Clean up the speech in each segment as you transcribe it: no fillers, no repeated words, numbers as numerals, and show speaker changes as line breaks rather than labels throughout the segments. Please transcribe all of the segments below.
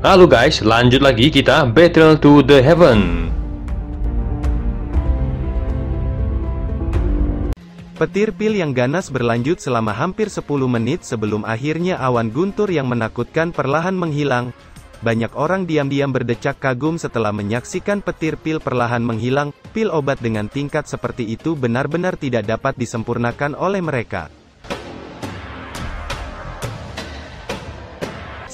Halo guys, lanjut lagi kita Battle to the Heaven.
Petir pil yang ganas berlanjut selama hampir 10 menit sebelum akhirnya awan guntur yang menakutkan perlahan menghilang. Banyak orang diam-diam berdecak kagum setelah menyaksikan petir pil perlahan menghilang. Pil obat dengan tingkat seperti itu benar-benar tidak dapat disempurnakan oleh mereka.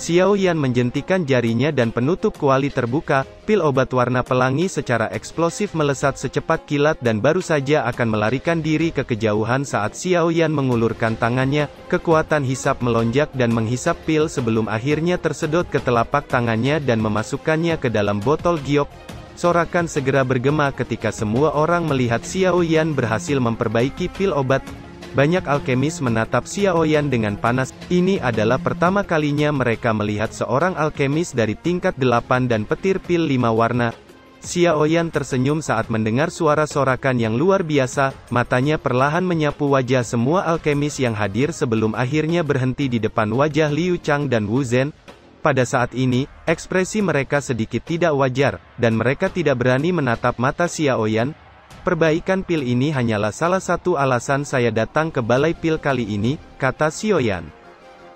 Xiao Yan menjentikan jarinya dan penutup kuali terbuka, pil obat warna pelangi secara eksplosif melesat secepat kilat dan baru saja akan melarikan diri ke kejauhan saat Xiao Yan mengulurkan tangannya, kekuatan hisap melonjak dan menghisap pil sebelum akhirnya tersedot ke telapak tangannya dan memasukkannya ke dalam botol giok. Sorakan segera bergema ketika semua orang melihat Xiao Yan berhasil memperbaiki pil obat. Banyak alkemis menatap Xiao Yan dengan panas. Ini adalah pertama kalinya mereka melihat seorang alkemis dari tingkat 8 dan petir pil 5 warna. Xiao Yan tersenyum saat mendengar suara sorakan yang luar biasa, matanya perlahan menyapu wajah semua alkemis yang hadir sebelum akhirnya berhenti di depan wajah Liu Chang dan Wu Zhen. Pada saat ini, ekspresi mereka sedikit tidak wajar, dan mereka tidak berani menatap mata Xiao Yan. Perbaikan pil ini hanyalah salah satu alasan saya datang ke balai pil kali ini, kata Xiao Yan.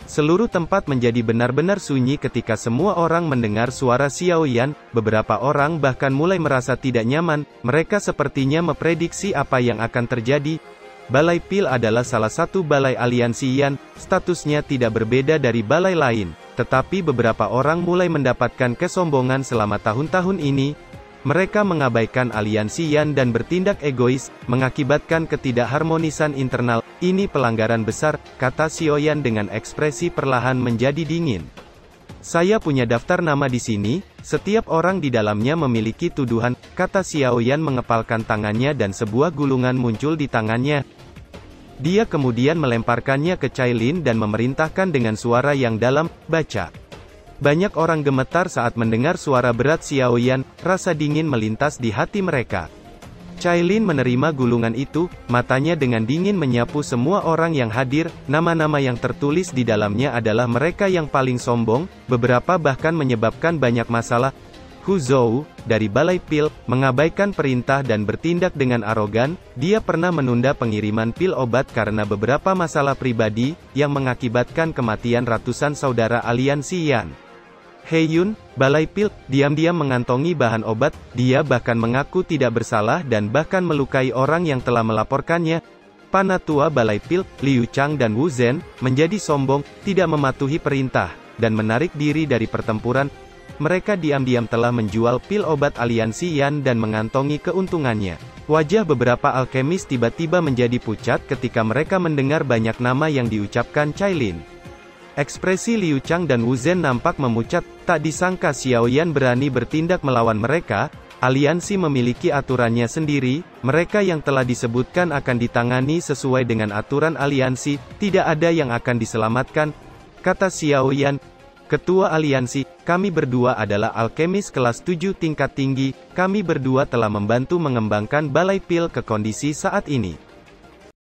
Seluruh tempat menjadi benar-benar sunyi ketika semua orang mendengar suara Xiao Yan. Beberapa orang bahkan mulai merasa tidak nyaman, mereka sepertinya memprediksi apa yang akan terjadi. Balai pil adalah salah satu balai aliansi Yan, statusnya tidak berbeda dari balai lain. Tetapi beberapa orang mulai mendapatkan kesombongan selama tahun-tahun ini. Mereka mengabaikan aliansi Yan dan bertindak egois, mengakibatkan ketidakharmonisan internal. Ini pelanggaran besar, kata Xiao Yan dengan ekspresi perlahan menjadi dingin. Saya punya daftar nama di sini, setiap orang di dalamnya memiliki tuduhan, kata Xiao Yan mengepalkan tangannya dan sebuah gulungan muncul di tangannya. Dia kemudian melemparkannya ke Cailin dan memerintahkan dengan suara yang dalam, baca. Banyak orang gemetar saat mendengar suara berat Xiao Yan, rasa dingin melintas di hati mereka. Cailin menerima gulungan itu, matanya dengan dingin menyapu semua orang yang hadir, nama-nama yang tertulis di dalamnya adalah mereka yang paling sombong, beberapa bahkan menyebabkan banyak masalah. Hu Zhou, dari Balai Pil, mengabaikan perintah dan bertindak dengan arogan. Dia pernah menunda pengiriman pil obat karena beberapa masalah pribadi, yang mengakibatkan kematian ratusan saudara aliansi Yan. He Yun, Balai Pil, diam-diam mengantongi bahan obat, dia bahkan mengaku tidak bersalah dan bahkan melukai orang yang telah melaporkannya. Panatua Balai Pil, Liu Chang dan Wu Zhen, menjadi sombong, tidak mematuhi perintah, dan menarik diri dari pertempuran. Mereka diam-diam telah menjual pil obat aliansi Yan dan mengantongi keuntungannya. Wajah beberapa alkemis tiba-tiba menjadi pucat ketika mereka mendengar banyak nama yang diucapkan Cailin. Ekspresi Liu Chang dan Wu Zhen nampak memucat, tak disangka Xiao Yan berani bertindak melawan mereka. Aliansi memiliki aturannya sendiri, mereka yang telah disebutkan akan ditangani sesuai dengan aturan aliansi, tidak ada yang akan diselamatkan, kata Xiao Yan. Ketua aliansi, kami berdua adalah alkemis kelas 7 tingkat tinggi, kami berdua telah membantu mengembangkan Balai Pil ke kondisi saat ini.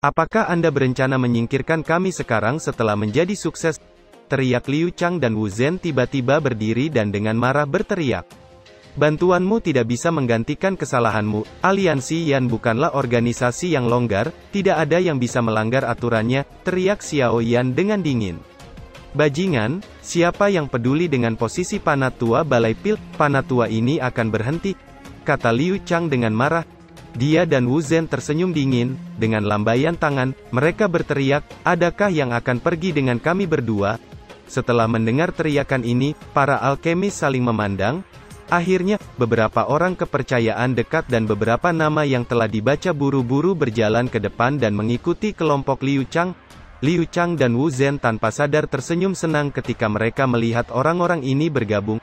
Apakah Anda berencana menyingkirkan kami sekarang setelah menjadi sukses? Teriak Liu Chang dan Wu Zhen tiba-tiba berdiri dan dengan marah berteriak. Bantuanmu tidak bisa menggantikan kesalahanmu, aliansi Yan bukanlah organisasi yang longgar, tidak ada yang bisa melanggar aturannya, teriak Xiao Yan dengan dingin. Bajingan, siapa yang peduli dengan posisi Panatua Balai Pil, Panatua ini akan berhenti, kata Liu Chang dengan marah. Dia dan Wu Zhen tersenyum dingin, dengan lambaian tangan, mereka berteriak, adakah yang akan pergi dengan kami berdua? Setelah mendengar teriakan ini, para alkemis saling memandang. Akhirnya, beberapa orang kepercayaan dekat dan beberapa nama yang telah dibaca buru-buru berjalan ke depan dan mengikuti kelompok Liu Chang. Liu Chang dan Wu Zhen tanpa sadar tersenyum senang ketika mereka melihat orang-orang ini bergabung.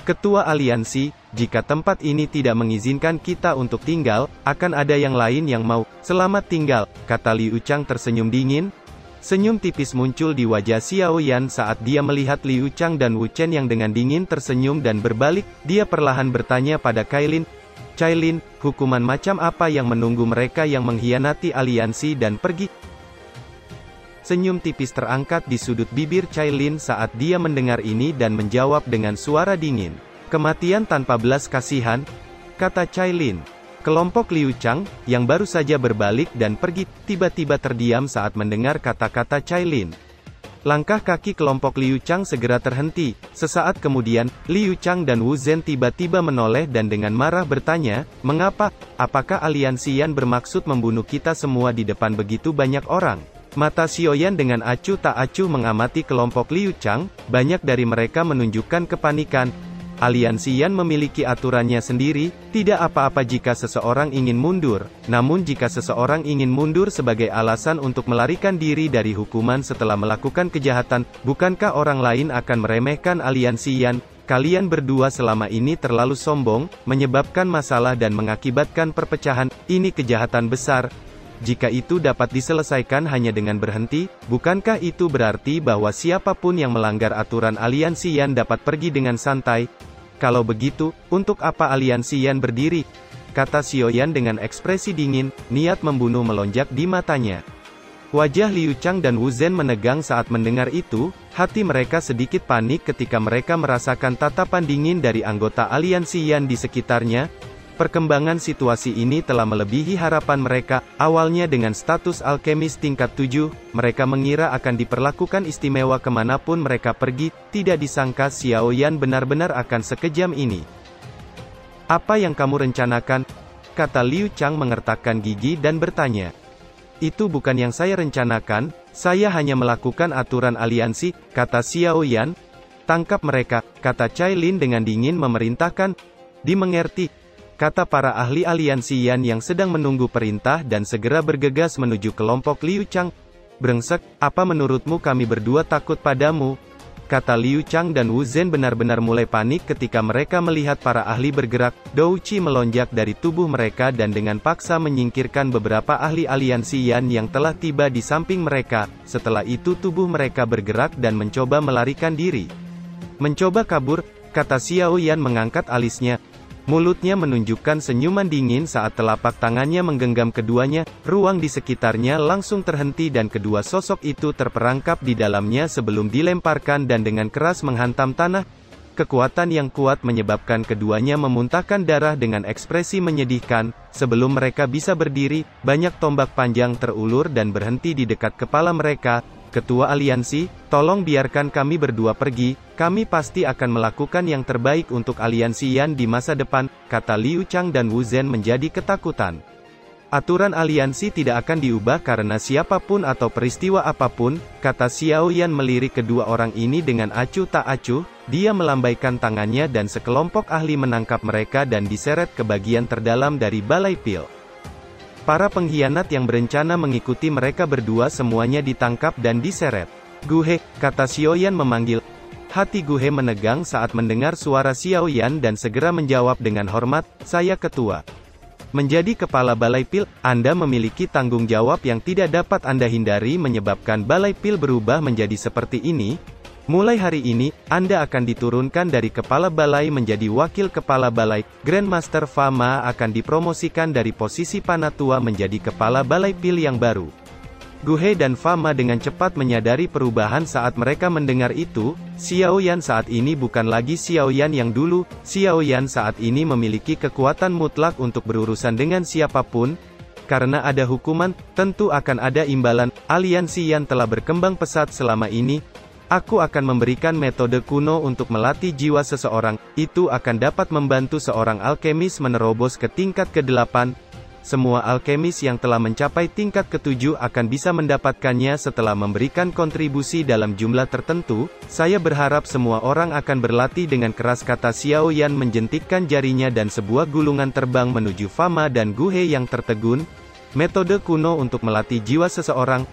Ketua aliansi, jika tempat ini tidak mengizinkan kita untuk tinggal, akan ada yang lain yang mau. Selamat tinggal, kata Liu Chang tersenyum dingin. Senyum tipis muncul di wajah Xiao Yan saat dia melihat Liu Chang dan Wu Chen yang dengan dingin tersenyum dan berbalik. Dia perlahan bertanya pada Cailin, Cailin, hukuman macam apa yang menunggu mereka yang mengkhianati aliansi dan pergi? Senyum tipis terangkat di sudut bibir Cailin saat dia mendengar ini dan menjawab dengan suara dingin. Kematian tanpa belas kasihan, kata Cailin. Kelompok Liu Chang, yang baru saja berbalik dan pergi, tiba-tiba terdiam saat mendengar kata-kata Cailin. Langkah kaki kelompok Liu Chang segera terhenti. Sesaat kemudian, Liu Chang dan Wu Zhen tiba-tiba menoleh dan dengan marah bertanya, "Mengapa? Apakah aliansi Yan bermaksud membunuh kita semua di depan begitu banyak orang?" Mata Xiaoyan dengan acuh tak acuh mengamati kelompok Liu Chang, banyak dari mereka menunjukkan kepanikan. Aliansi Yan memiliki aturannya sendiri, tidak apa-apa jika seseorang ingin mundur, namun jika seseorang ingin mundur sebagai alasan untuk melarikan diri dari hukuman setelah melakukan kejahatan, bukankah orang lain akan meremehkan aliansi Yan? Kalian berdua selama ini terlalu sombong, menyebabkan masalah dan mengakibatkan perpecahan, ini kejahatan besar. Jika itu dapat diselesaikan hanya dengan berhenti, bukankah itu berarti bahwa siapapun yang melanggar aturan aliansi Yan dapat pergi dengan santai? Kalau begitu, untuk apa aliansi Yan berdiri? Kata Xiaoyan dengan ekspresi dingin, niat membunuh melonjak di matanya. Wajah Liu Chang dan Wu Zhen menegang saat mendengar itu, hati mereka sedikit panik ketika mereka merasakan tatapan dingin dari anggota aliansi Yan di sekitarnya. Perkembangan situasi ini telah melebihi harapan mereka. Awalnya dengan status alkemis tingkat 7, mereka mengira akan diperlakukan istimewa kemanapun mereka pergi, tidak disangka Xiaoyan benar-benar akan sekejam ini. "Apa yang kamu rencanakan?" kata Liu Chang mengertakkan gigi dan bertanya. "Itu bukan yang saya rencanakan, saya hanya melakukan aturan aliansi," kata Xiaoyan. "Tangkap mereka," kata Cailin dengan dingin memerintahkan. "Dimengerti," kata para ahli aliansi Yan yang sedang menunggu perintah dan segera bergegas menuju kelompok Liu Chang. "Brengsek, apa menurutmu kami berdua takut padamu?" kata Liu Chang dan Wu Zhen benar-benar mulai panik ketika mereka melihat para ahli bergerak. Dou Qi melonjak dari tubuh mereka dan dengan paksa menyingkirkan beberapa ahli aliansi Yan yang telah tiba di samping mereka. Setelah itu tubuh mereka bergerak dan mencoba melarikan diri. "Mencoba kabur," kata Xiaoyan mengangkat alisnya. Mulutnya menunjukkan senyuman dingin saat telapak tangannya menggenggam keduanya, ruang di sekitarnya langsung terhenti dan kedua sosok itu terperangkap di dalamnya sebelum dilemparkan dan dengan keras menghantam tanah. Kekuatan yang kuat menyebabkan keduanya memuntahkan darah dengan ekspresi menyedihkan. Sebelum mereka bisa berdiri, banyak tombak panjang terulur dan berhenti di dekat kepala mereka. "Ketua aliansi, tolong biarkan kami berdua pergi, kami pasti akan melakukan yang terbaik untuk aliansi Yan di masa depan," kata Liu Chang dan Wu Zhen menjadi ketakutan. "Aturan aliansi tidak akan diubah karena siapapun atau peristiwa apapun," kata Xiaoyan melirik kedua orang ini dengan acuh tak acuh. Dia melambaikan tangannya dan sekelompok ahli menangkap mereka dan diseret ke bagian terdalam dari balai pil. Para pengkhianat yang berencana mengikuti mereka berdua semuanya ditangkap dan diseret. "Guhe," kata Xiaoyan memanggil. Hati Guhe menegang saat mendengar suara Xiaoyan dan segera menjawab dengan hormat, "Saya ketua." Menjadi kepala balai pil, Anda memiliki tanggung jawab yang tidak dapat Anda hindari menyebabkan balai pil berubah menjadi seperti ini. Mulai hari ini, Anda akan diturunkan dari kepala balai menjadi wakil kepala balai. Grandmaster Fama akan dipromosikan dari posisi Panatua menjadi kepala balai pil yang baru. Guhe dan Fama dengan cepat menyadari perubahan saat mereka mendengar itu. Xiaoyan saat ini bukan lagi Xiaoyan yang dulu. Xiaoyan saat ini memiliki kekuatan mutlak untuk berurusan dengan siapapun. Karena ada hukuman, tentu akan ada imbalan. Aliansi Yan telah berkembang pesat selama ini. Aku akan memberikan metode kuno untuk melatih jiwa seseorang, itu akan dapat membantu seorang alkemis menerobos ke tingkat ke-8. Semua alkemis yang telah mencapai tingkat ke-7 akan bisa mendapatkannya setelah memberikan kontribusi dalam jumlah tertentu. Saya berharap semua orang akan berlatih dengan keras, kata Xiaoyan menjentikkan jarinya dan sebuah gulungan terbang menuju Fama dan Guhe yang tertegun. Metode kuno untuk melatih jiwa seseorang.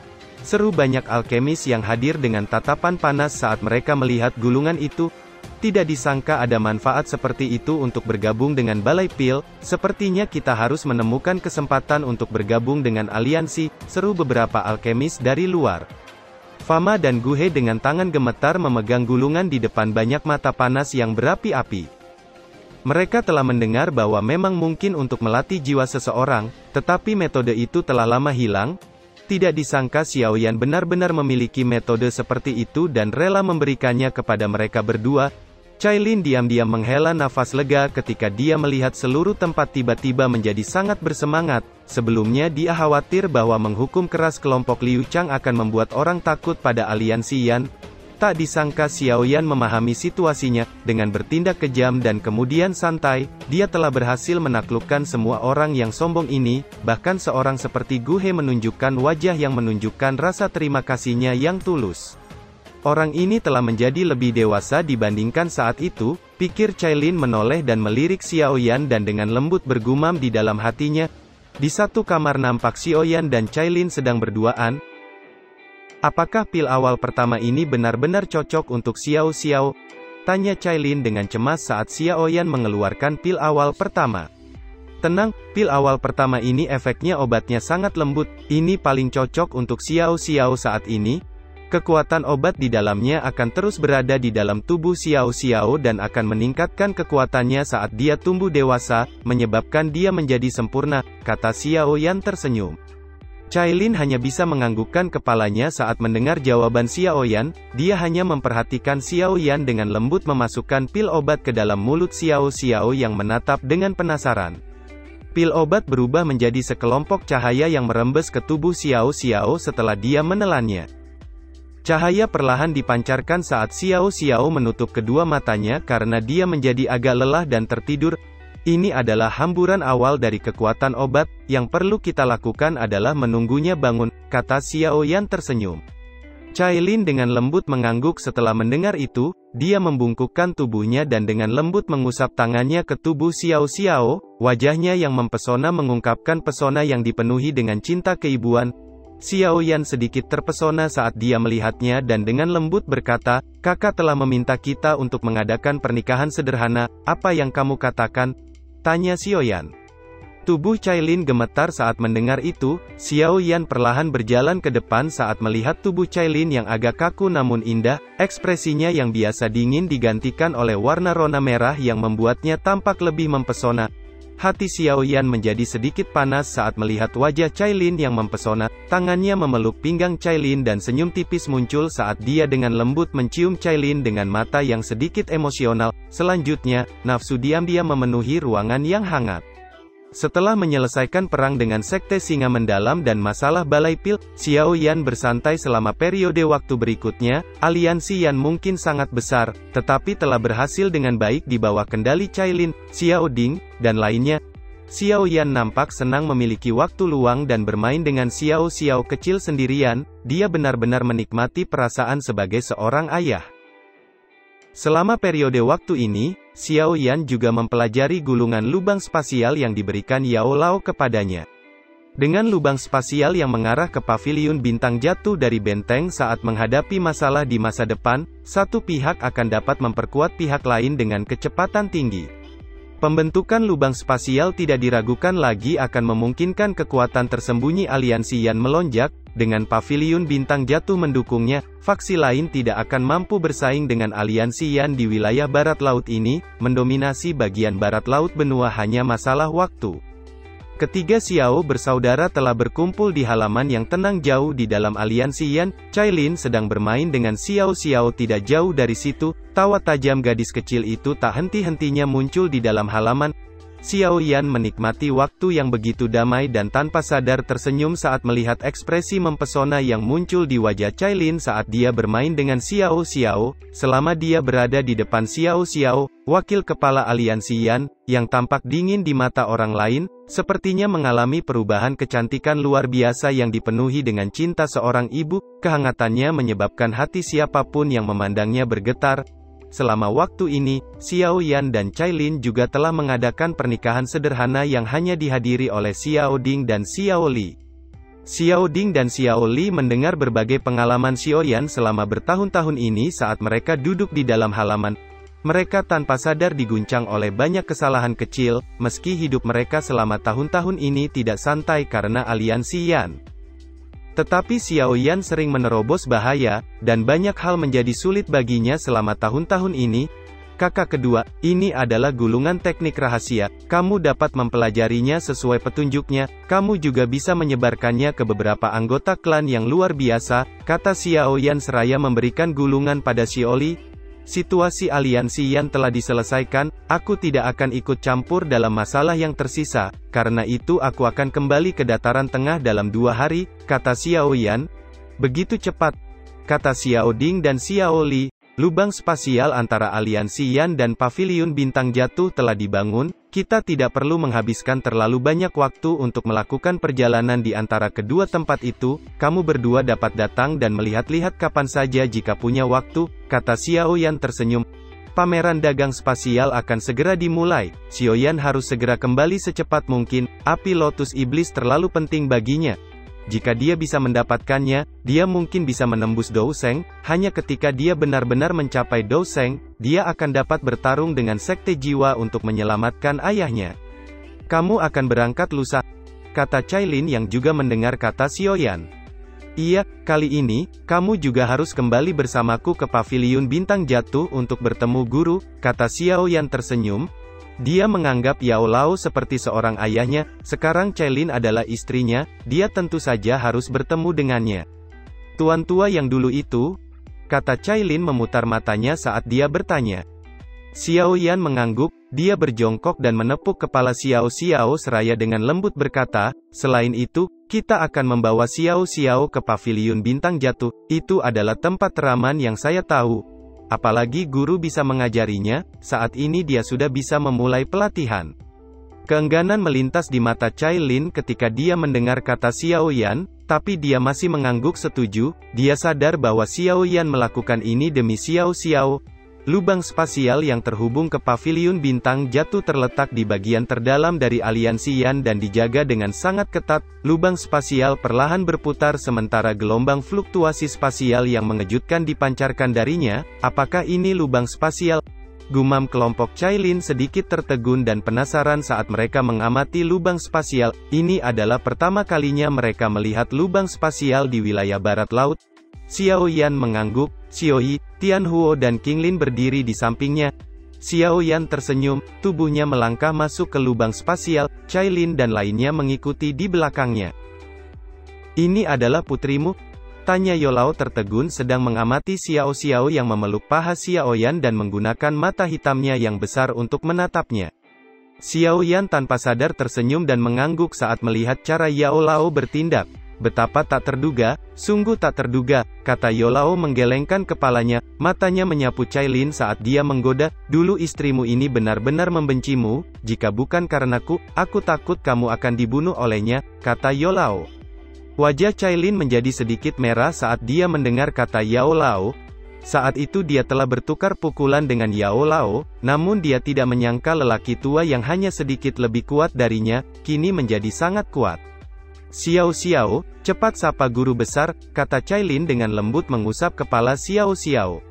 Seru banyak alkemis yang hadir dengan tatapan panas saat mereka melihat gulungan itu. Tidak disangka ada manfaat seperti itu untuk bergabung dengan Balai Pil. Sepertinya kita harus menemukan kesempatan untuk bergabung dengan aliansi, seru beberapa alkemis dari luar. Fama dan Guhe dengan tangan gemetar memegang gulungan di depan banyak mata panas yang berapi-api. Mereka telah mendengar bahwa memang mungkin untuk melatih jiwa seseorang, tetapi metode itu telah lama hilang. Tidak disangka Xiao Yan benar-benar memiliki metode seperti itu dan rela memberikannya kepada mereka berdua. Cailin diam-diam menghela nafas lega ketika dia melihat seluruh tempat tiba-tiba menjadi sangat bersemangat. Sebelumnya dia khawatir bahwa menghukum keras kelompok Liu Chang akan membuat orang takut pada aliansi Yan. Tak disangka Xiao Yan memahami situasinya, dengan bertindak kejam dan kemudian santai, dia telah berhasil menaklukkan semua orang yang sombong ini, bahkan seorang seperti Gu He menunjukkan wajah yang menunjukkan rasa terima kasihnya yang tulus. Orang ini telah menjadi lebih dewasa dibandingkan saat itu, pikir Cailin menoleh dan melirik Xiao Yan dan dengan lembut bergumam di dalam hatinya. Di satu kamar nampak Xiao Yan dan Cailin sedang berduaan. Apakah pil awal pertama ini benar-benar cocok untuk Xiao Xiao? Tanya Cailin dengan cemas saat Xiao Yan mengeluarkan pil awal pertama. Tenang, pil awal pertama ini efeknya obatnya sangat lembut, ini paling cocok untuk Xiao Xiao saat ini. Kekuatan obat di dalamnya akan terus berada di dalam tubuh Xiao Xiao dan akan meningkatkan kekuatannya saat dia tumbuh dewasa, menyebabkan dia menjadi sempurna, kata Xiao Yan tersenyum. Cailin hanya bisa menganggukkan kepalanya saat mendengar jawaban Xiao Yan, dia hanya memperhatikan Xiao Yan dengan lembut memasukkan pil obat ke dalam mulut Xiao Xiao yang menatap dengan penasaran. Pil obat berubah menjadi sekelompok cahaya yang merembes ke tubuh Xiao Xiao setelah dia menelannya. Cahaya perlahan dipancarkan saat Xiao Xiao menutup kedua matanya karena dia menjadi agak lelah dan tertidur. Ini adalah hamburan awal dari kekuatan obat, yang perlu kita lakukan adalah menunggunya bangun, kata Xiao Yan tersenyum. Cailin dengan lembut mengangguk setelah mendengar itu, dia membungkukkan tubuhnya dan dengan lembut mengusap tangannya ke tubuh Xiao Xiao, wajahnya yang mempesona mengungkapkan pesona yang dipenuhi dengan cinta keibuan. Xiao Yan sedikit terpesona saat dia melihatnya dan dengan lembut berkata, kakak telah meminta kita untuk mengadakan pernikahan sederhana, apa yang kamu katakan? Tanya Xiao Yan. Tubuh Cailin gemetar saat mendengar itu, Xiao Yan perlahan berjalan ke depan saat melihat tubuh Cailin yang agak kaku namun indah, ekspresinya yang biasa dingin digantikan oleh warna rona merah yang membuatnya tampak lebih mempesona. Hati Xiao Yan menjadi sedikit panas saat melihat wajah Cailin yang mempesona, tangannya memeluk pinggang Cailin dan senyum tipis muncul saat dia dengan lembut mencium Cailin dengan mata yang sedikit emosional. Selanjutnya, nafsu diam-diam memenuhi ruangan yang hangat. Setelah menyelesaikan perang dengan Sekte Singa Mendalam dan masalah Balai Pil, Xiao Yan bersantai selama periode waktu berikutnya. Aliansi Yan mungkin sangat besar, tetapi telah berhasil dengan baik di bawah kendali Cailin, Xiao Ding, dan lainnya. Xiao Yan nampak senang memiliki waktu luang dan bermain dengan Xiao Xiao kecil sendirian, dia benar-benar menikmati perasaan sebagai seorang ayah. Selama periode waktu ini, Xiao Yan juga mempelajari gulungan lubang spasial yang diberikan Yao Lao kepadanya. Dengan lubang spasial yang mengarah ke paviliun bintang jatuh dari benteng saat menghadapi masalah di masa depan, satu pihak akan dapat memperkuat pihak lain dengan kecepatan tinggi. Pembentukan lubang spasial tidak diragukan lagi akan memungkinkan kekuatan tersembunyi aliansi Yan melonjak. Dengan paviliun bintang jatuh mendukungnya, faksi lain tidak akan mampu bersaing dengan aliansi Yan di wilayah barat laut ini. Mendominasi bagian barat laut benua hanya masalah waktu. Ketiga Xiao bersaudara telah berkumpul di halaman yang tenang jauh di dalam aliansi Yan. Cailin sedang bermain dengan Xiao Xiao tidak jauh dari situ. Tawa tajam gadis kecil itu tak henti-hentinya muncul di dalam halaman. Xiao Yan menikmati waktu yang begitu damai dan tanpa sadar tersenyum saat melihat ekspresi mempesona yang muncul di wajah Cailin saat dia bermain dengan Xiao Xiao. Selama dia berada di depan Xiao Xiao, wakil kepala aliansi Yan, yang tampak dingin di mata orang lain, sepertinya mengalami perubahan kecantikan luar biasa yang dipenuhi dengan cinta seorang ibu. Kehangatannya menyebabkan hati siapapun yang memandangnya bergetar. Selama waktu ini, Xiao Yan dan Cailin juga telah mengadakan pernikahan sederhana yang hanya dihadiri oleh Xiao Ding dan Xiao Li. Xiao Ding dan Xiao Li mendengar berbagai pengalaman Xiao Yan selama bertahun-tahun ini saat mereka duduk di dalam halaman. Mereka tanpa sadar diguncang oleh banyak kesalahan kecil, meski hidup mereka selama tahun-tahun ini tidak santai karena aliansi Yan. Tetapi Xiao Yan sering menerobos bahaya, dan banyak hal menjadi sulit baginya selama tahun-tahun ini. Kakak kedua, ini adalah gulungan teknik rahasia, kamu dapat mempelajarinya sesuai petunjuknya, kamu juga bisa menyebarkannya ke beberapa anggota klan yang luar biasa, kata Xiao Yan seraya memberikan gulungan pada Xiaoli. Situasi aliansi Yan telah diselesaikan, aku tidak akan ikut campur dalam masalah yang tersisa, karena itu aku akan kembali ke dataran tengah dalam 2 hari, kata Xiao Yan. Begitu cepat, kata Xiao Ding dan Xiao Li. Lubang spasial antara aliansi Yan dan paviliun bintang jatuh telah dibangun, kita tidak perlu menghabiskan terlalu banyak waktu untuk melakukan perjalanan di antara kedua tempat itu, kamu berdua dapat datang dan melihat-lihat kapan saja jika punya waktu, kata Xiao Yan tersenyum. Pameran dagang spasial akan segera dimulai, Xiao Yan harus segera kembali secepat mungkin, api lotus iblis terlalu penting baginya. Jika dia bisa mendapatkannya, dia mungkin bisa menembus Douseng, hanya ketika dia benar-benar mencapai Douseng, dia akan dapat bertarung dengan Sekte Jiwa untuk menyelamatkan ayahnya. Kamu akan berangkat lusa, kata Cailin yang juga mendengar kata Xiao Yan. Iya, kali ini, kamu juga harus kembali bersamaku ke paviliun bintang jatuh untuk bertemu guru, kata Xiao Yan tersenyum. Dia menganggap Yao Lao seperti seorang ayahnya, sekarang Cailin adalah istrinya, dia tentu saja harus bertemu dengannya. Tuan tua yang dulu itu? Kata Cailin memutar matanya saat dia bertanya. Xiao Yan mengangguk, dia berjongkok dan menepuk kepala Xiao Xiao seraya dengan lembut berkata, selain itu, kita akan membawa Xiao Xiao ke paviliun bintang jatuh, itu adalah tempat teraman yang saya tahu. Apalagi guru bisa mengajarinya, saat ini dia sudah bisa memulai pelatihan. Keengganan melintas di mata Cailin ketika dia mendengar kata Xiao Yan, tapi dia masih mengangguk setuju, dia sadar bahwa Xiao Yan melakukan ini demi Xiao Xiao. Lubang spasial yang terhubung ke paviliun bintang jatuh terletak di bagian terdalam dari aliansi Yan dan dijaga dengan sangat ketat. Lubang spasial perlahan berputar sementara gelombang fluktuasi spasial yang mengejutkan dipancarkan darinya. Apakah ini lubang spasial? Gumam kelompok Cailin sedikit tertegun dan penasaran saat mereka mengamati lubang spasial. Ini adalah pertama kalinya mereka melihat lubang spasial di wilayah barat laut. Xiao Yan mengangguk, Xiao Yi, Tianhuo dan Qinglin berdiri di sampingnya. Xiao Yan tersenyum, tubuhnya melangkah masuk ke lubang spasial, Cailin dan lainnya mengikuti di belakangnya. Ini adalah putrimu? Tanya Yao Lao tertegun sedang mengamati Xiao Xiao yang memeluk paha Xiao Yan dan menggunakan mata hitamnya yang besar untuk menatapnya. Xiao Yan tanpa sadar tersenyum dan mengangguk saat melihat cara Yao Lao bertindak. Betapa tak terduga, sungguh tak terduga, kata Yao Lao menggelengkan kepalanya, matanya menyapu Cailin saat dia menggoda, dulu istrimu ini benar-benar membencimu, jika bukan karenaku, aku takut kamu akan dibunuh olehnya, kata Yao Lao. Wajah Cailin menjadi sedikit merah saat dia mendengar kata Yao Lao. Saat itu dia telah bertukar pukulan dengan Yao Lao, namun dia tidak menyangka lelaki tua yang hanya sedikit lebih kuat darinya, kini menjadi sangat kuat. Xiao Xiao, cepat sapa guru besar, kata Cailin dengan lembut mengusap kepala Xiao Xiao.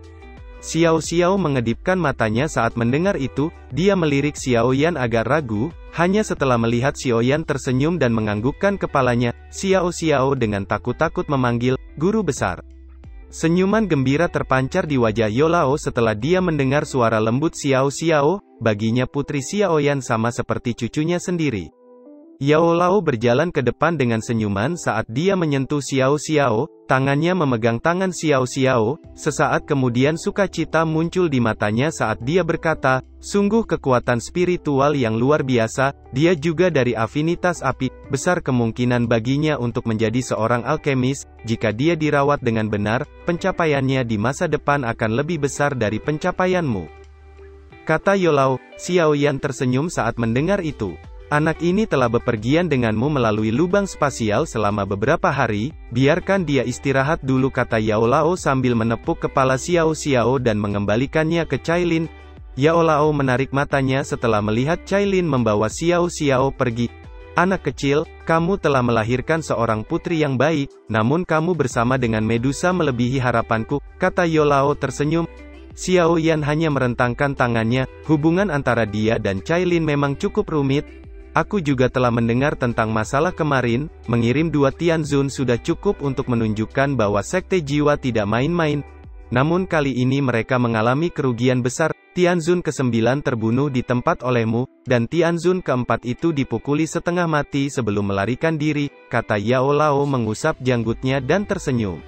Xiao Xiao mengedipkan matanya saat mendengar itu, dia melirik Xiao Yan agak ragu, hanya setelah melihat Xiao Yan tersenyum dan menganggukkan kepalanya, Xiao Xiao dengan takut-takut memanggil, guru besar. Senyuman gembira terpancar di wajah Yao Lao setelah dia mendengar suara lembut Xiao Xiao, baginya putri Xiao Yan sama seperti cucunya sendiri. Yao Lao berjalan ke depan dengan senyuman saat dia menyentuh Xiao Xiao, tangannya memegang tangan Xiao Xiao, sesaat kemudian sukacita muncul di matanya saat dia berkata, sungguh kekuatan spiritual yang luar biasa, dia juga dari afinitas api, besar kemungkinan baginya untuk menjadi seorang alkemis, jika dia dirawat dengan benar, pencapaiannya di masa depan akan lebih besar dari pencapaianmu. Kata Yao Lao. Xiao Yan tersenyum saat mendengar itu. Anak ini telah bepergian denganmu melalui lubang spasial selama beberapa hari, biarkan dia istirahat dulu, kata Yao Lao sambil menepuk kepala Xiao Xiao dan mengembalikannya ke Cailin. Yao Lao menarik matanya setelah melihat Cailin membawa Xiao Xiao pergi. Anak kecil, kamu telah melahirkan seorang putri yang baik, namun kamu bersama dengan Medusa melebihi harapanku, kata Yao Lao tersenyum. Xiao Yan hanya merentangkan tangannya, hubungan antara dia dan Cailin memang cukup rumit. Aku juga telah mendengar tentang masalah kemarin, mengirim 2 Tianzun sudah cukup untuk menunjukkan bahwa Sekte Jiwa tidak main-main. Namun kali ini mereka mengalami kerugian besar, Tianzun ke-9 terbunuh di tempat olehmu, dan Tianzun ke-4 itu dipukuli setengah mati sebelum melarikan diri, kata Yao Lao mengusap janggutnya dan tersenyum.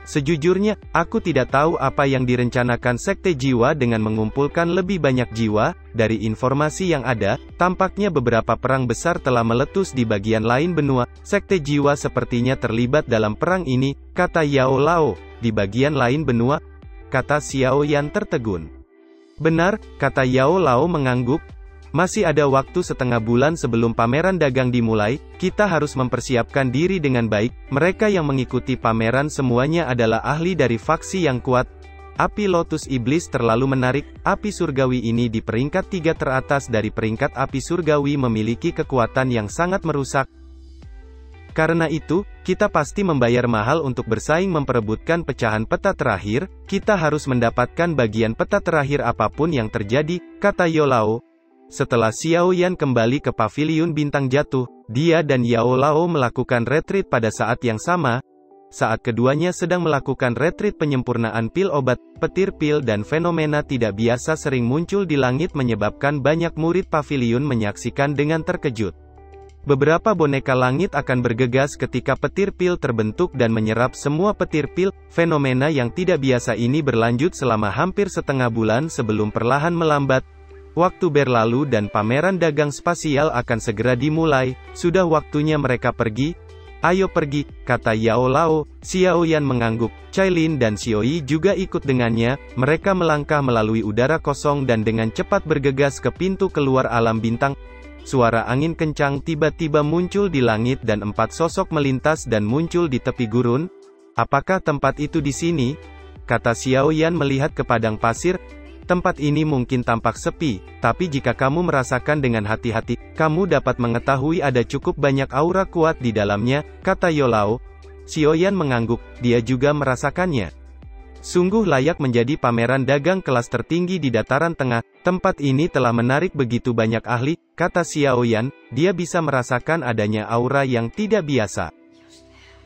Sejujurnya, aku tidak tahu apa yang direncanakan Sekte Jiwa dengan mengumpulkan lebih banyak jiwa. Dari informasi yang ada, tampaknya beberapa perang besar telah meletus di bagian lain benua. Sekte Jiwa sepertinya terlibat dalam perang ini, kata Yao Lao. Di bagian lain benua, kata Xiao Yan tertegun. Benar, kata Yao Lao mengangguk. Masih ada waktu setengah bulan sebelum pameran dagang dimulai, kita harus mempersiapkan diri dengan baik. Mereka yang mengikuti pameran semuanya adalah ahli dari faksi yang kuat. Api Lotus Iblis terlalu menarik, api surgawi ini di peringkat 3 teratas dari peringkat api surgawi memiliki kekuatan yang sangat merusak. Karena itu, kita pasti membayar mahal untuk bersaing memperebutkan pecahan peta terakhir. Kita harus mendapatkan bagian peta terakhir apapun yang terjadi, kata Yao Lao. Setelah Xiao Yan kembali ke paviliun bintang jatuh, dia dan Yao Lao melakukan retreat pada saat yang sama. Saat keduanya sedang melakukan retreat penyempurnaan pil obat, petir pil dan fenomena tidak biasa sering muncul di langit menyebabkan banyak murid paviliun menyaksikan dengan terkejut. Beberapa boneka langit akan bergegas ketika petir pil terbentuk dan menyerap semua petir pil. Fenomena yang tidak biasa ini berlanjut selama hampir setengah bulan sebelum perlahan melambat. Waktu berlalu dan pameran dagang spasial akan segera dimulai. Sudah waktunya mereka pergi. Ayo pergi, kata Yao Lao. Xiao Yan mengangguk. Cailin dan Xioi juga ikut dengannya. Mereka melangkah melalui udara kosong dan dengan cepat bergegas ke pintu keluar alam bintang. Suara angin kencang tiba-tiba muncul di langit dan 4 sosok melintas dan muncul di tepi gurun. Apakah tempat itu di sini? Kata Xiao Yan melihat ke padang pasir. Tempat ini mungkin tampak sepi, tapi jika kamu merasakan dengan hati-hati, kamu dapat mengetahui ada cukup banyak aura kuat di dalamnya, kata Yao Lao. Xiao Yan mengangguk, dia juga merasakannya. Sungguh layak menjadi pameran dagang kelas tertinggi di dataran tengah. Tempat ini telah menarik begitu banyak ahli, kata Xiao Yan. Dia bisa merasakan adanya aura yang tidak biasa.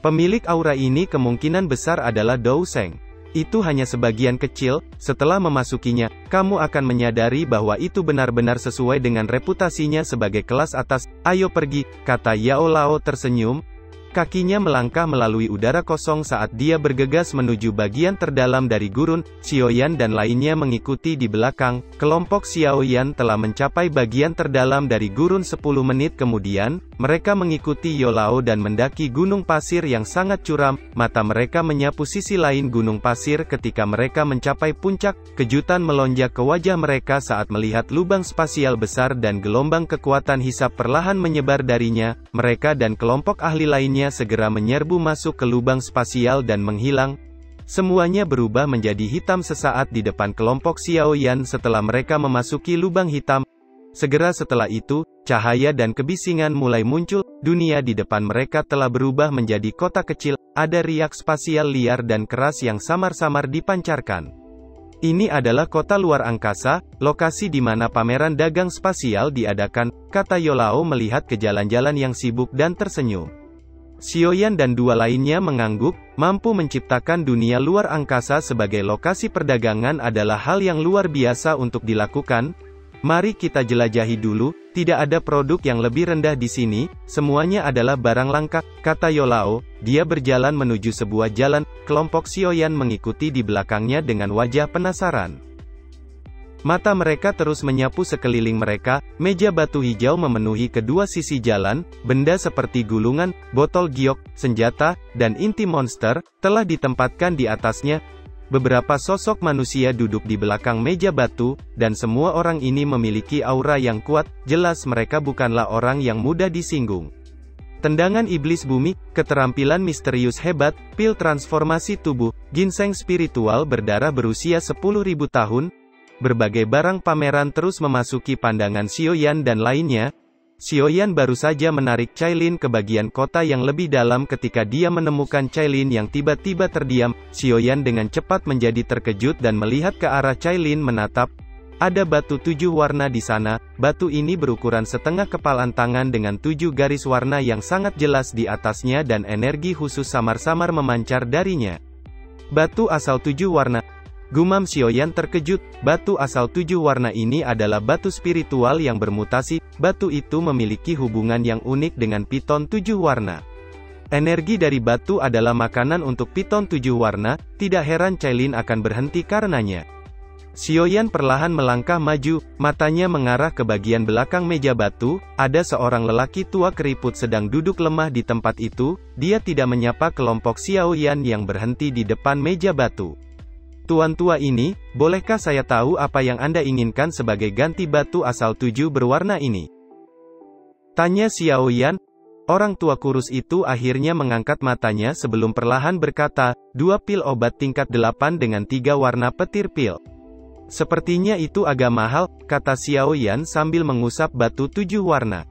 Pemilik aura ini kemungkinan besar adalah Dou Sheng. Itu hanya sebagian kecil. Setelah memasukinya, kamu akan menyadari bahwa itu benar-benar sesuai dengan reputasinya sebagai kelas atas. Ayo pergi, kata Yao Lao tersenyum. Kakinya melangkah melalui udara kosong saat dia bergegas menuju bagian terdalam dari gurun. Xiao Yan dan lainnya mengikuti di belakang. Kelompok Xiao Yan telah mencapai bagian terdalam dari gurun 10 menit kemudian. Mereka mengikuti Yao Lao dan mendaki gunung pasir yang sangat curam. Mata mereka menyapu sisi lain gunung pasir ketika mereka mencapai puncak. Kejutan melonjak ke wajah mereka saat melihat lubang spasial besar dan gelombang kekuatan hisap perlahan menyebar darinya. Mereka dan kelompok ahli lainnya segera menyerbu masuk ke lubang spasial dan menghilang. Semuanya berubah menjadi hitam sesaat di depan kelompok Xiao Yan setelah mereka memasuki lubang hitam. Segera setelah itu, cahaya dan kebisingan mulai muncul. Dunia di depan mereka telah berubah menjadi kota kecil. Ada riak spasial liar dan keras yang samar-samar dipancarkan. Ini adalah kota luar angkasa, lokasi di mana pameran dagang spasial diadakan, kata Yao Lao melihat ke jalan-jalan yang sibuk dan tersenyum. Xiao Yan dan dua lainnya mengangguk. Mampu menciptakan dunia luar angkasa sebagai lokasi perdagangan adalah hal yang luar biasa untuk dilakukan. Mari kita jelajahi dulu. Tidak ada produk yang lebih rendah di sini. Semuanya adalah barang langka, kata Yao Lao. Dia berjalan menuju sebuah jalan. Kelompok Xiao Yan mengikuti di belakangnya dengan wajah penasaran. Mata mereka terus menyapu sekeliling mereka. Meja batu hijau memenuhi kedua sisi jalan. Benda seperti gulungan, botol giok, senjata, dan inti monster telah ditempatkan di atasnya. Beberapa sosok manusia duduk di belakang meja batu, dan semua orang ini memiliki aura yang kuat. Jelas mereka bukanlah orang yang mudah disinggung. Tendangan iblis bumi, keterampilan misterius hebat, pil transformasi tubuh, ginseng spiritual berdarah berusia 10.000 tahun. Berbagai barang pameran terus memasuki pandangan Xiao Yan dan lainnya. Xiao Yan baru saja menarik Cailin ke bagian kota yang lebih dalam ketika dia menemukan Cailin yang tiba-tiba terdiam. Xiao Yan dengan cepat menjadi terkejut dan melihat ke arah Cailin menatap. Ada batu 7 warna di sana. Batu ini berukuran setengah kepalan tangan dengan 7 garis warna yang sangat jelas di atasnya dan energi khusus samar-samar memancar darinya. Batu asal 7 warna. Gumam Xiaoyan terkejut, batu asal 7 warna ini adalah batu spiritual yang bermutasi, batu itu memiliki hubungan yang unik dengan piton 7 warna. Energi dari batu adalah makanan untuk piton 7 warna, tidak heran Cailin akan berhenti karenanya. Xiaoyan perlahan melangkah maju, matanya mengarah ke bagian belakang meja batu, ada seorang lelaki tua keriput sedang duduk lemah di tempat itu, dia tidak menyapa kelompok Xiaoyan yang berhenti di depan meja batu. Tuan tua ini, bolehkah saya tahu apa yang Anda inginkan sebagai ganti batu asal 7 berwarna ini? Tanya Xiaoyan. Orang tua kurus itu akhirnya mengangkat matanya sebelum perlahan berkata, 2 pil obat tingkat 8 dengan 3 warna petir pil. Sepertinya itu agak mahal, kata Xiaoyan sambil mengusap batu 7 warna.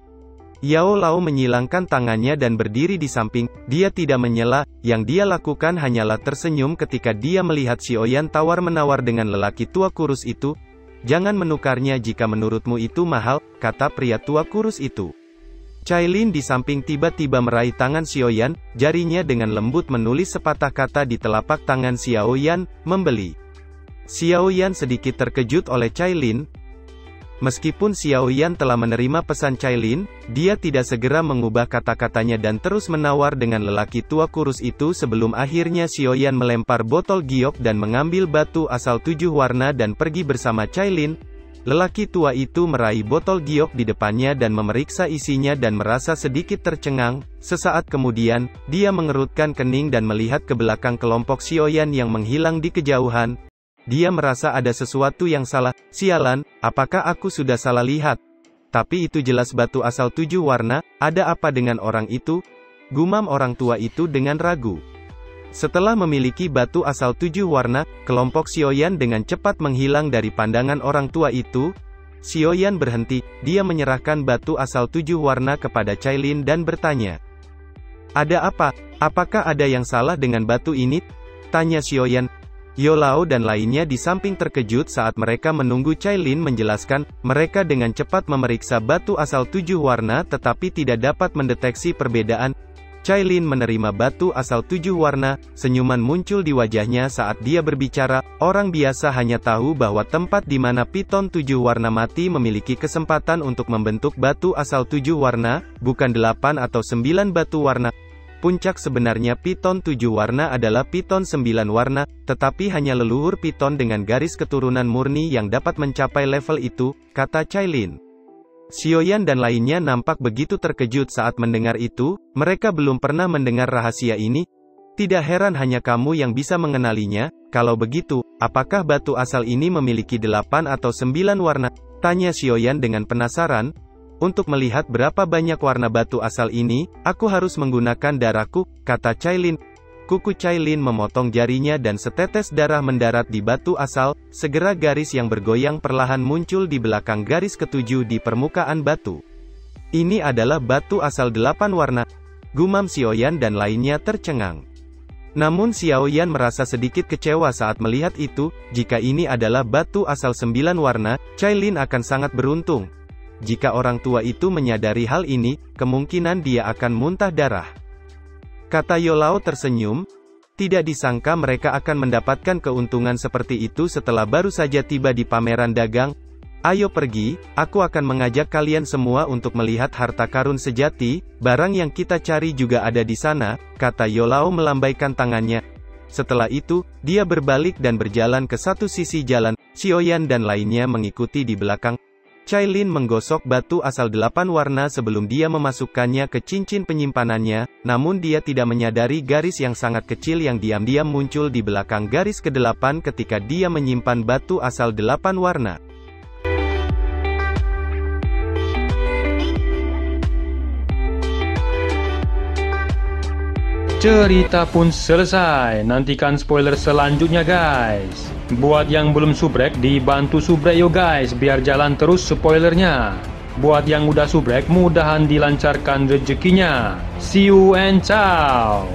Yao Lao menyilangkan tangannya dan berdiri di samping, dia tidak menyela, yang dia lakukan hanyalah tersenyum ketika dia melihat Xiaoyan tawar-menawar dengan lelaki tua kurus itu. Jangan menukarnya jika menurutmu itu mahal, kata pria tua kurus itu. Cailin di samping tiba-tiba meraih tangan Xiaoyan, jarinya dengan lembut menulis sepatah kata di telapak tangan Xiaoyan, membeli. Xiaoyan sedikit terkejut oleh Cailin. Meskipun Xiaoyan telah menerima pesan Cailin, dia tidak segera mengubah kata-katanya dan terus menawar dengan lelaki tua kurus itu sebelum akhirnya Xiaoyan melempar botol giok dan mengambil batu asal 7 warna dan pergi bersama Cailin. Lelaki tua itu meraih botol giok di depannya dan memeriksa isinya dan merasa sedikit tercengang. Sesaat kemudian, dia mengerutkan kening dan melihat ke belakang kelompok Xiaoyan yang menghilang di kejauhan. Dia merasa ada sesuatu yang salah. Sialan, apakah aku sudah salah lihat? Tapi itu jelas batu asal 7 warna, ada apa dengan orang itu? Gumam orang tua itu dengan ragu. Setelah memiliki batu asal 7 warna, kelompok Xiaoyan dengan cepat menghilang dari pandangan orang tua itu. Xiaoyan berhenti, dia menyerahkan batu asal 7 warna kepada Cailin dan bertanya. Ada apa? Apakah ada yang salah dengan batu ini? Tanya Xiaoyan. Yao Lao dan lainnya di samping terkejut saat mereka menunggu Cailin menjelaskan, mereka dengan cepat memeriksa batu asal 7 warna tetapi tidak dapat mendeteksi perbedaan. Cailin menerima batu asal 7 warna, senyuman muncul di wajahnya saat dia berbicara, orang biasa hanya tahu bahwa tempat di mana piton 7 warna mati memiliki kesempatan untuk membentuk batu asal 7 warna, bukan 8 atau 9 batu warna. Puncak sebenarnya piton 7 warna adalah piton 9 warna, tetapi hanya leluhur piton dengan garis keturunan murni yang dapat mencapai level itu, kata Cailin. Xiaoyan dan lainnya nampak begitu terkejut saat mendengar itu, mereka belum pernah mendengar rahasia ini. Tidak heran hanya kamu yang bisa mengenalinya, kalau begitu, apakah batu asal ini memiliki 8 atau 9 warna? Tanya Xiaoyan dengan penasaran. Untuk melihat berapa banyak warna batu asal ini, aku harus menggunakan darahku, kata Cailin. Kuku Cailin memotong jarinya dan setetes darah mendarat di batu asal, segera garis yang bergoyang perlahan muncul di belakang garis ketujuh di permukaan batu. Ini adalah batu asal 8 warna. Gumam Xiaoyan dan lainnya tercengang. Namun Xiaoyan merasa sedikit kecewa saat melihat itu, jika ini adalah batu asal 9 warna, Cailin akan sangat beruntung. Jika orang tua itu menyadari hal ini, kemungkinan dia akan muntah darah. Kata Yao Lao tersenyum, tidak disangka mereka akan mendapatkan keuntungan seperti itu setelah baru saja tiba di pameran dagang. Ayo pergi, aku akan mengajak kalian semua untuk melihat harta karun sejati, barang yang kita cari juga ada di sana, kata Yao Lao melambaikan tangannya. Setelah itu, dia berbalik dan berjalan ke satu sisi jalan, Xiaoyan dan lainnya mengikuti di belakang. Cailin menggosok batu asal 8 warna sebelum dia memasukkannya ke cincin penyimpanannya, namun dia tidak menyadari garis yang sangat kecil yang diam-diam muncul di belakang garis ke-8 ketika dia menyimpan batu asal 8 warna.
Cerita pun selesai, nantikan spoiler selanjutnya guys. Buat yang belum subrek, dibantu subrek yo guys, biar jalan terus spoilernya. Buat yang udah subrek, mudahan dilancarkan rezekinya. See you and ciao.